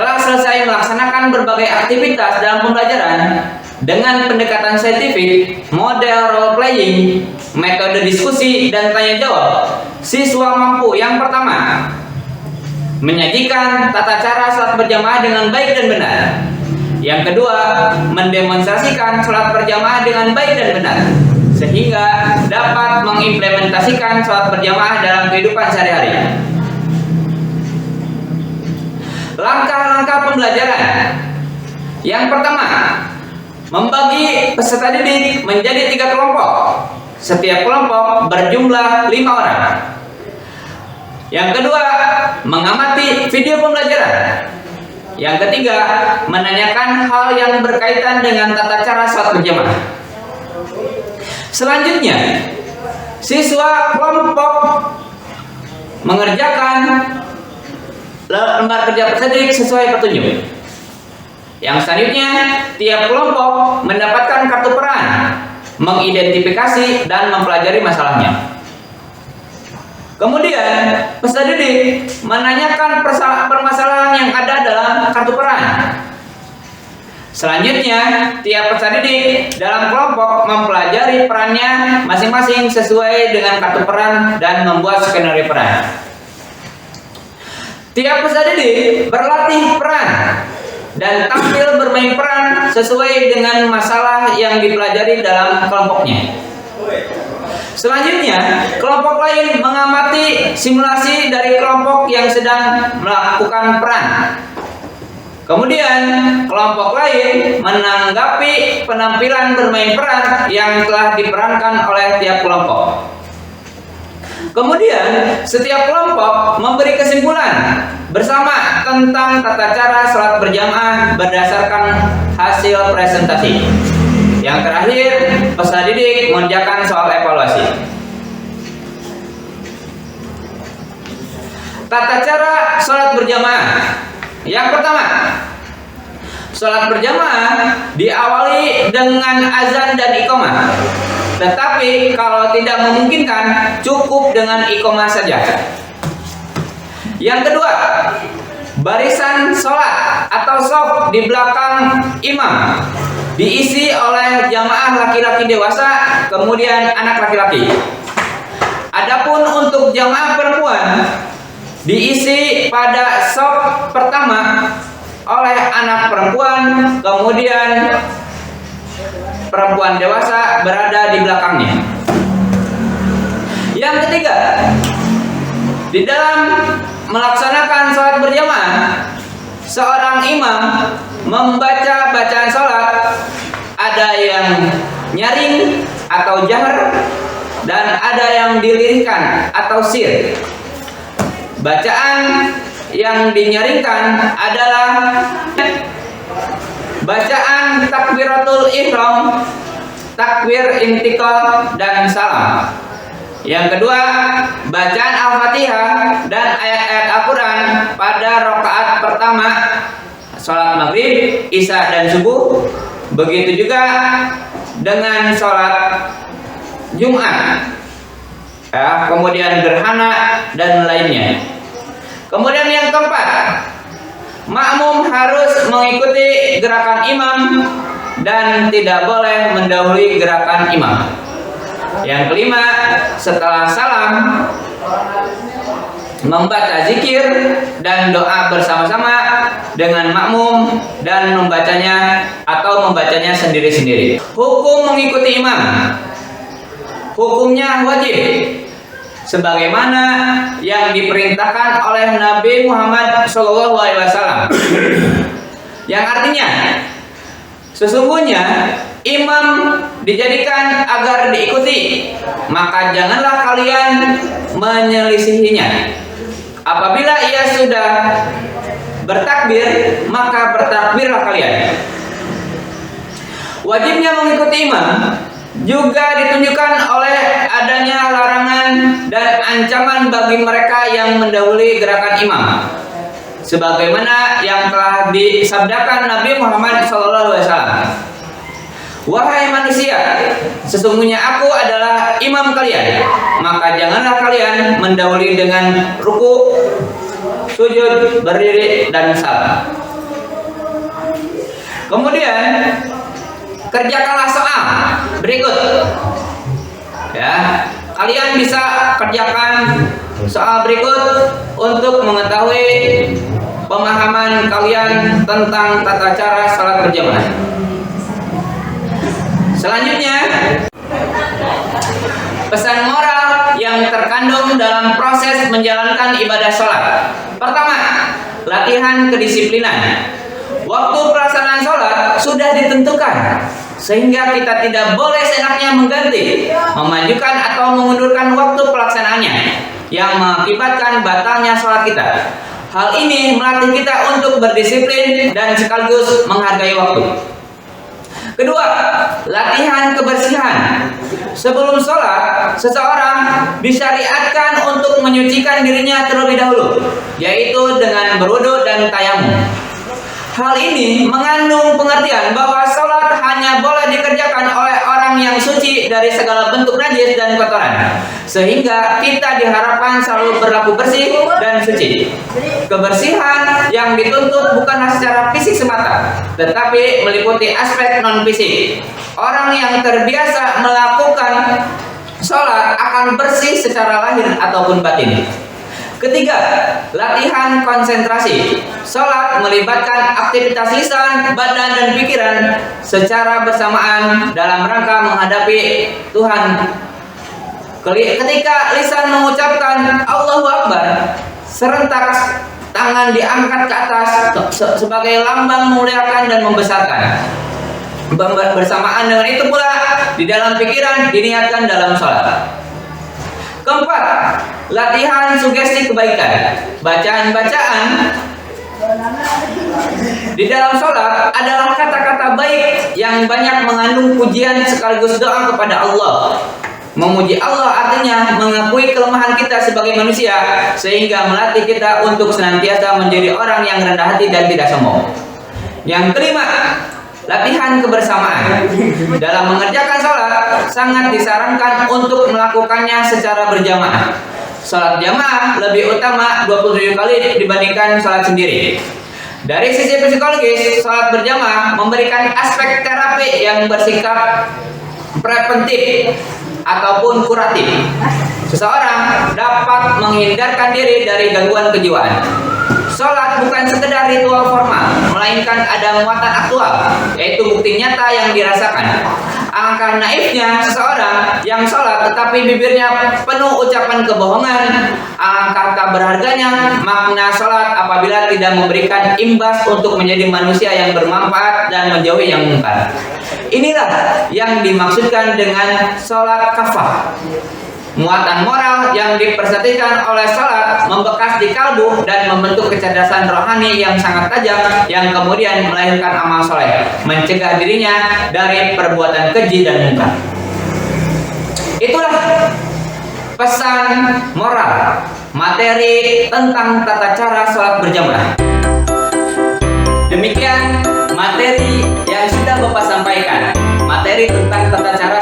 Setelah selesai melaksanakan berbagai aktivitas dalam pembelajaran dengan pendekatan saintifik, model role playing, metode diskusi dan tanya jawab, siswa mampu yang pertama, menyajikan tata cara sholat berjamaah dengan baik dan benar. Yang kedua, mendemonstrasikan sholat berjamaah dengan baik dan benar, sehingga dapat mengimplementasikan sholat berjamaah dalam kehidupan sehari-hari. Langkah-langkah pembelajaran. Yang pertama, membagi peserta didik menjadi 3 kelompok. Setiap kelompok berjumlah 5 orang. Yang kedua, mengamati video pembelajaran. Yang ketiga, menanyakan hal yang berkaitan dengan tata cara sholat berjamaah. Selanjutnya, siswa kelompok mengerjakan lembar kerja peserta didik sesuai petunjuk. Yang selanjutnya, tiap kelompok mendapatkan kartu peran, mengidentifikasi dan mempelajari masalahnya. Kemudian, peserta didik menanyakan permasalahan yang ada dalam kartu peran. Selanjutnya, tiap peserta didik dalam kelompok mempelajari perannya masing-masing sesuai dengan kartu peran dan membuat skenario peran. Tiap peserta didik berlatih peran dan tampil bermain peran sesuai dengan masalah yang dipelajari dalam kelompoknya. Selanjutnya, kelompok lain mengamati simulasi dari kelompok yang sedang melakukan peran. Kemudian, kelompok lain menanggapi penampilan bermain peran yang telah diperankan oleh tiap kelompok. Kemudian, setiap kelompok memberi kesimpulan bersama tentang tata cara sholat berjamaah berdasarkan hasil presentasi. Yang terakhir, peserta didik mengerjakan soal evaluasi. Tata cara sholat berjamaah. Yang pertama, sholat berjamaah diawali dengan azan dan iqamah. Tetapi kalau tidak memungkinkan, cukup dengan iqamah saja. Yang kedua, barisan sholat atau shaf di belakang imam diisi oleh jamaah laki-laki dewasa, kemudian anak laki-laki. Adapun untuk jamaah perempuan diisi pada shaf pertama oleh anak perempuan, kemudian perempuan dewasa berada di belakangnya. Yang ketiga, di dalam melaksanakan sholat berjamaah, seorang imam membaca bacaan sholat, ada yang nyaring atau jahar dan ada yang dilirihkan atau sir. Bacaan yang dinyaringkan adalah bacaan takbiratul ihram, takbir intikal dan salam. Yang kedua, bacaan Al-Fatihah dan ayat-ayat Al-Quran pada rakaat pertama sholat maghrib, isya dan subuh. Begitu juga dengan sholat Jumat, kemudian gerhana dan lainnya. Kemudian yang keempat, makmum harus mengikuti gerakan imam dan tidak boleh mendahului gerakan imam. Yang kelima, setelah salam membaca zikir dan doa bersama-sama dengan makmum dan membacanya sendiri-sendiri. Hukum mengikuti imam. Hukumnya wajib sebagaimana yang diperintahkan oleh Nabi Muhammad SAW. Yang artinya, sesungguhnya imam dijadikan agar diikuti, maka janganlah kalian menyelisihinya. Apabila ia sudah bertakbir, maka bertakbirlah kalian. Wajibnya mengikuti imam juga ditunjukkan oleh adanya larangan dan ancaman bagi mereka yang mendahului gerakan imam, sebagaimana yang telah disabdakan Nabi Muhammad SAW. Wahai manusia, sesungguhnya aku adalah imam kalian, maka janganlah kalian mendahului dengan ruku, sujud, berdiri, dan salam. Kemudian kerjakanlah soal berikut. Ya, kalian bisa kerjakan soal berikut untuk mengetahui pemahaman kalian tentang tata cara salat berjamaah. Selanjutnya, pesan moral yang terkandung dalam proses menjalankan ibadah sholat. Pertama, latihan kedisiplinan. Waktu pelaksanaan sholat sudah ditentukan, sehingga kita tidak boleh seenaknya mengganti, memajukan atau mengundurkan waktu pelaksanaannya yang mengakibatkan batalnya sholat kita. Hal ini melatih kita untuk berdisiplin dan sekaligus menghargai waktu. Kedua, latihan kebersihan. Sebelum sholat, seseorang disyariatkan untuk menyucikan dirinya terlebih dahulu, yaitu dengan berwudu dan tayamum. Hal ini mengandung pengertian bahwa sholat hanya boleh dikerjakan oleh orang yang suci dari segala bentuk najis dan kotoran, sehingga kita diharapkan selalu berlaku bersih dan suci. Kebersihan yang dituntut bukanlah secara fisik semata, tetapi meliputi aspek non-fisik. Orang yang terbiasa melakukan sholat akan bersih secara lahir ataupun batin. Ketiga, latihan konsentrasi. Sholat melibatkan aktivitas lisan, badan, dan pikiran secara bersamaan dalam rangka menghadapi Tuhan. Ketika lisan mengucapkan Allahu Akbar, serentak tangan diangkat ke atas sebagai lambang memuliakan dan membesarkan. Bersamaan dengan itu pula, di dalam pikiran diniatkan dalam sholat. Keempat, latihan sugesti kebaikan. Bacaan-bacaan di dalam sholat adalah kata-kata baik yang banyak mengandung pujian sekaligus doa kepada Allah. Memuji Allah artinya mengakui kelemahan kita sebagai manusia, sehingga melatih kita untuk senantiasa menjadi orang yang rendah hati dan tidak sombong. Yang kelima, latihan kebersamaan. Dalam mengerjakan sholat, sangat disarankan untuk melakukannya secara berjamaah. Sholat jamaah lebih utama 27 kali dibandingkan sholat sendiri. Dari sisi psikologis, sholat berjamaah memberikan aspek terapi yang bersikap preventif ataupun kuratif. Seseorang dapat menghindarkan diri dari gangguan kejiwaan. Sholat bukan sekedar ritual formal, melainkan ada muatan aktual, yaitu bukti nyata yang dirasakan. Alangkah naifnya seseorang yang sholat tetapi bibirnya penuh ucapan kebohongan. Alangkah tak berharganya makna sholat apabila tidak memberikan imbas untuk menjadi manusia yang bermanfaat dan menjauhi yang mungkar. Inilah yang dimaksudkan dengan sholat kafah. Muatan moral yang dipersetikan oleh sholat membekas di kalbu dan membentuk kecerdasan rohani yang sangat tajam, yang kemudian melahirkan amal soleh, mencegah dirinya dari perbuatan keji dan mungkar. Itulah pesan moral materi tentang tata cara sholat berjamaah. Demikian materi yang sudah Bapak sampaikan, materi tentang tata cara